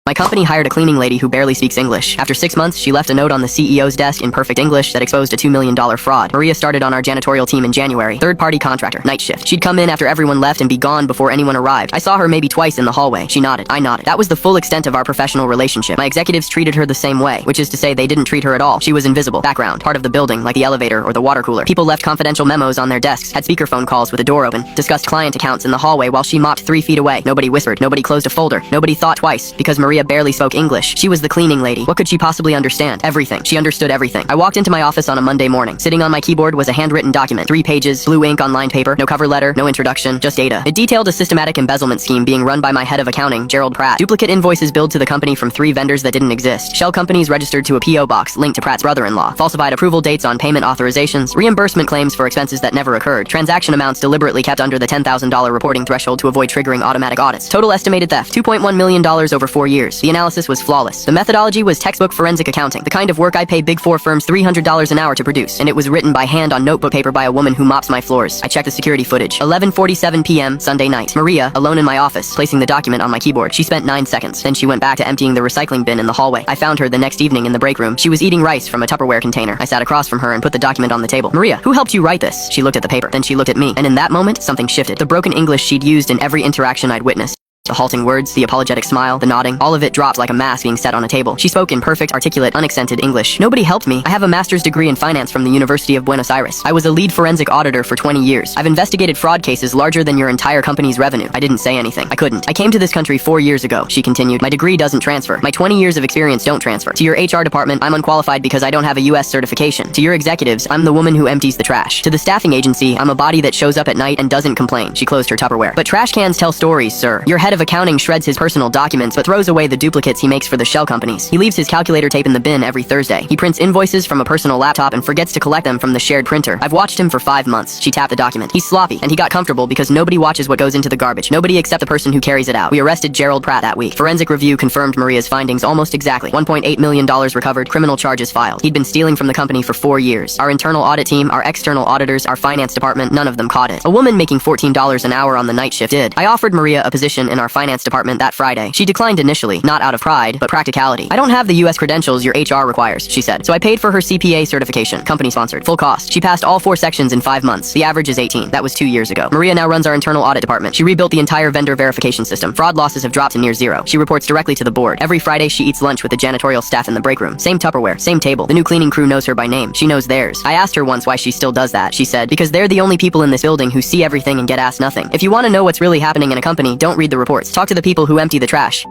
My company hired a cleaning lady who barely speaks English. After 6 months, she left a note on the CEO's desk in perfect English that exposed a $2 million fraud. Maria started on our janitorial team in January. Third-party contractor, night shift. She'd come in after everyone left and be gone before anyone arrived. I saw her maybe twice in the hallway. She nodded. I nodded. That was the full extent of our professional relationship. My executives treated her the same way, which is to say they didn't treat her at all. She was invisible. Background. Part of the building, like the elevator or the water cooler. People left confidential memos on their desks, had speakerphone calls with the door open, discussed client accounts in the hallway while she mopped 3 feet away. Nobody whispered. Nobody closed a folder. Nobody thought twice. Because Maria barely spoke English. She was the cleaning lady. What could she possibly understand? Everything. She understood everything. I walked into my office on a Monday morning. Sitting on my keyboard was a handwritten document. 3 pages, blue ink on lined paper, no cover letter, no introduction, just data. It detailed a systematic embezzlement scheme being run by my head of accounting, Gerald Pratt. Duplicate invoices billed to the company from 3 vendors that didn't exist. Shell companies registered to a P.O. box linked to Pratt's brother-in-law. Falsified approval dates on payment authorizations. Reimbursement claims for expenses that never occurred. Transaction amounts deliberately kept under the $10,000 reporting threshold to avoid triggering automatic audits. Total estimated theft, $2.1 million over 4 years. The analysis was flawless. The methodology was textbook forensic accounting, the kind of work I pay Big Four firms $300 an hour to produce, and it was written by hand on notebook paper by a woman who mops my floors. I checked the security footage. 11:47 p.m. Sunday night. Maria, alone in my office, placing the document on my keyboard. She spent 9 seconds. Then she went back to emptying the recycling bin in the hallway. I found her the next evening in the break room. She was eating rice from a Tupperware container. I sat across from her and put the document on the table. Maria, who helped you write this? She looked at the paper. Then she looked at me. And in that moment, something shifted. The broken English she'd used in every interaction I'd witnessed. The halting words, the apologetic smile, the nodding, all of it dropped like a mass being set on a table. She spoke in perfect, articulate, unaccented English. Nobody helped me. I have a master's degree in finance from the University of Buenos Aires. I was a lead forensic auditor for 20 years. I've investigated fraud cases larger than your entire company's revenue. I didn't say anything. I couldn't. I came to this country 4 years ago, she continued. My degree doesn't transfer. My 20 years of experience don't transfer. To your HR department, I'm unqualified because I don't have a US certification. To your executives, I'm the woman who empties the trash. To the staffing agency, I'm a body that shows up at night and doesn't complain. She closed her Tupperware. But trash cans tell stories, sir. Your head of accounting shreds his personal documents but throws away the duplicates he makes for the shell companies. He leaves his calculator tape in the bin every Thursday. He prints invoices from a personal laptop and forgets to collect them from the shared printer. I've watched him for 5 months. She tapped the document. He's sloppy, and he got comfortable because nobody watches what goes into the garbage. Nobody except the person who carries it out. We arrested Gerald Pratt that week. Forensic review confirmed Maria's findings almost exactly. $1.8 million recovered, criminal charges filed. He'd been stealing from the company for 4 years. Our internal audit team, our external auditors, our finance department, none of them caught it. A woman making $14 an hour on the night shift did. I offered Maria a position in our finance department that Friday. She declined initially, not out of pride, but practicality. I don't have the US credentials your HR requires, she said. So I paid for her CPA certification, company sponsored, full cost. She passed all 4 sections in 5 months. The average is 18. That was 2 years ago. Maria now runs our internal audit department. She rebuilt the entire vendor verification system. Fraud losses have dropped to near zero. She reports directly to the board. Every Friday she eats lunch with the janitorial staff in the break room. Same Tupperware, same table. The new cleaning crew knows her by name. She knows theirs. I asked her once why she still does that. She said, because they're the only people in this building who see everything and get asked nothing. If you want to know what's really happening in a company, don't read the reports. Talk to the people who empty the trash.